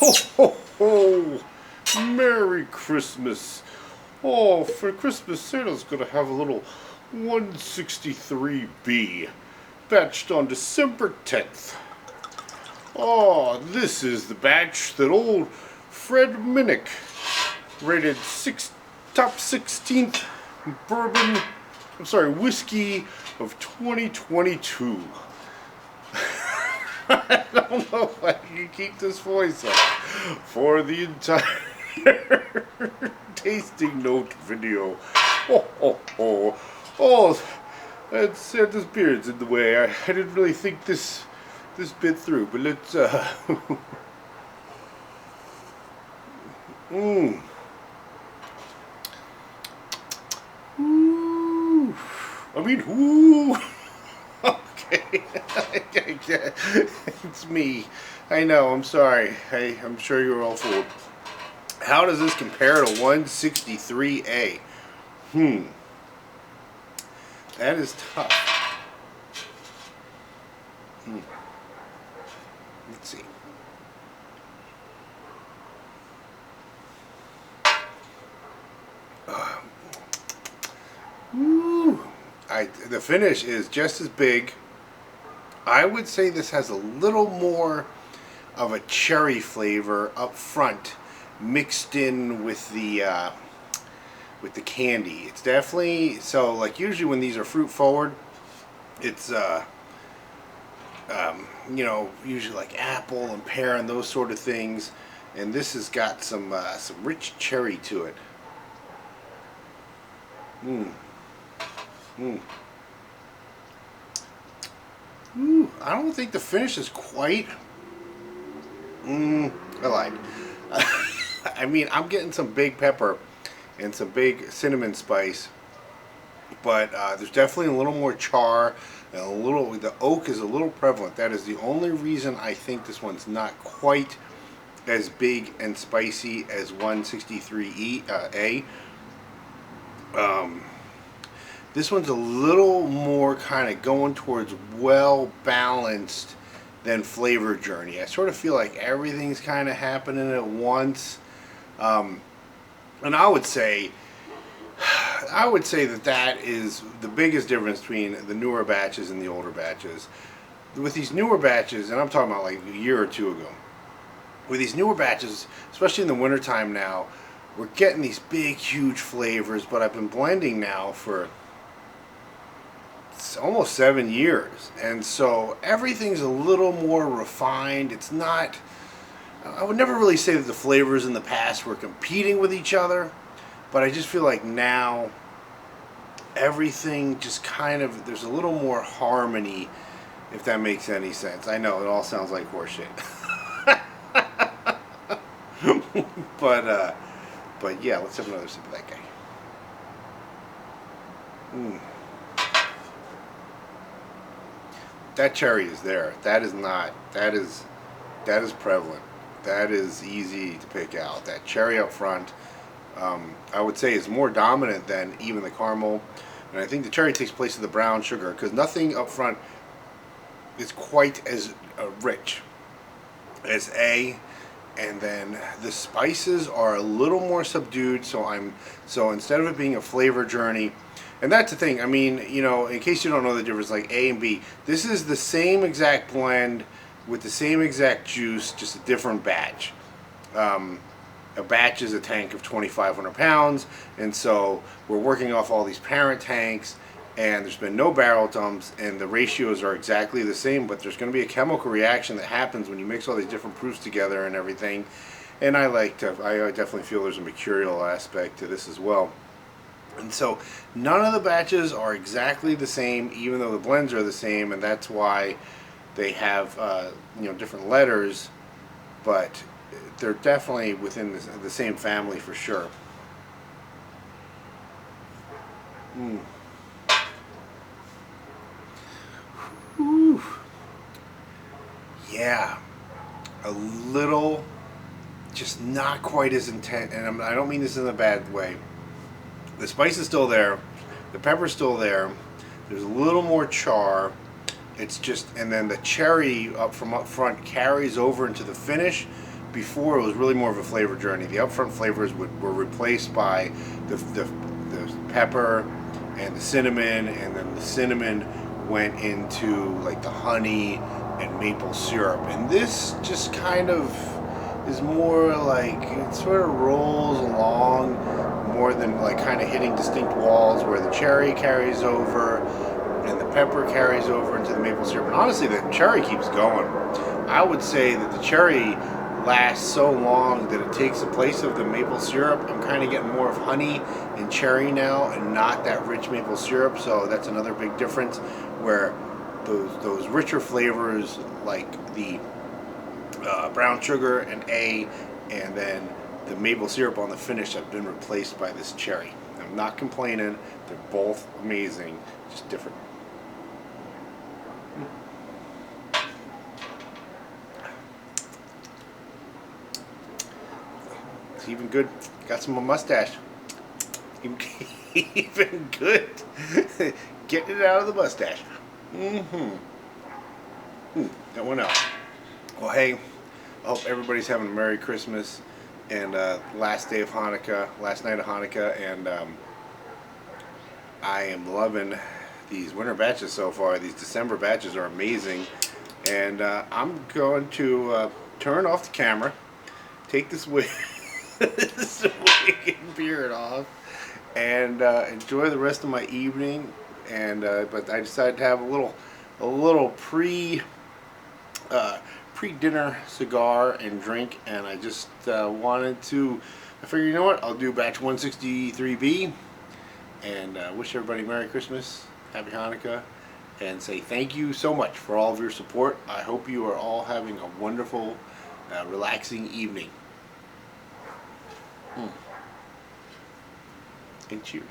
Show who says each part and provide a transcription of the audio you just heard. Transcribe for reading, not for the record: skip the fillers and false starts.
Speaker 1: Ho, ho, ho! Merry Christmas! Oh, for Christmas, Santa's gonna have a little 163B, batched on December 10th. Oh, this is the batch that old Fred Minnick rated top 16th bourbon, whiskey of 2022. I don't know if I can keep this voice up for the entire tasting note video. Oh, that's Santa's beard's in the way. I didn't really think this bit through, but let's Ooh. I mean, ooh. Okay. It's me. I know, I'm sorry. I'm sure you're all fooled. How does this compare to 163A? That is tough. Let's see. The finish is just as big. I would say this has a little more of a cherry flavor up front, mixed in with the candy. It's definitely, so like usually when these are fruit forward, it's you know, usually like apple and pear and those sort of things, and this has got some rich cherry to it. I don't think the finish is quite. I lied. I mean, I'm getting some big pepper and some big cinnamon spice, but there's definitely a little more char and the oak is a little prevalent. That is the only reason I think this one's not quite as big and spicy as 163A. This one's a little more kind of going towards well balanced than Flavor Journey. I sort of feel like everything's kind of happening at once. And I would say that is the biggest difference between the newer batches and the older batches. With these newer batches, and I'm talking about like a year or two ago, with these newer batches, especially in the wintertime now, we're getting these big, huge flavors, but I've been blending now for almost 7 years, and so everything's a little more refined. It's not, I would never really say that the flavors in the past were competing with each other, but I just feel like now everything just kind of, there's a little more harmony, if that makes any sense. I know it all sounds like horseshit. But yeah, let's have another sip of that guy. That cherry is there. That is not. That is prevalent. That is easy to pick out. That cherry up front, I would say, is more dominant than even the caramel. And I think the cherry takes place of the brown sugar, because nothing up front is quite as rich as A. And then the spices are a little more subdued. So instead of it being a flavor journey. And that's the thing, I mean, you know, in case you don't know the difference, like A and B, this is the same exact blend with the same exact juice, just a different batch. A batch is a tank of 2,500 pounds, and so we're working off all these parent tanks, and there's been no barrel dumps, and the ratios are exactly the same, but there's going to be a chemical reaction that happens when you mix all these different proofs together and everything. And I definitely feel there's a mercurial aspect to this as well. And so none of the batches are exactly the same, even though the blends are the same, and that's why they have you know, different letters, but they're definitely within the same family for sure. Yeah, a little, just not quite as intense, and I don't mean this in a bad way. The spice is still there, the pepper's still there, there's a little more char, it's just, and then the cherry up front carries over into the finish, before it was really more of a flavor journey. The upfront flavors were replaced by the pepper and the cinnamon, and then the cinnamon went into like the honey and maple syrup. And this just kind of is more like it sort of rolls along more than like kind of hitting distinct walls, where the cherry carries over and the pepper carries over into the maple syrup. And honestly, the cherry keeps going. I would say that the cherry lasts so long that it takes the place of the maple syrup. I'm kind of getting more of honey and cherry now, and not that rich maple syrup. So that's another big difference, where those richer flavors like the brown sugar and then the maple syrup on the finish have been replaced by this cherry. I'm not complaining. They're both amazing, just different. It's even good. Got some mustache. Even good. Getting it out of the mustache. That went out. Well, hey, I hope everybody's having a Merry Christmas and last day of Hanukkah, last night of Hanukkah, and I am loving these winter batches so far. These December batches are amazing, and I'm going to turn off the camera, take this wig, this wig and beard off, and enjoy the rest of my evening. And but I decided to have a little pre-dinner cigar and drink, and I just wanted to, I figured, you know what, I'll do batch 163B, and wish everybody Merry Christmas, Happy Hanukkah, and say thank you so much for all of your support. I hope you are all having a wonderful, relaxing evening. And cheers.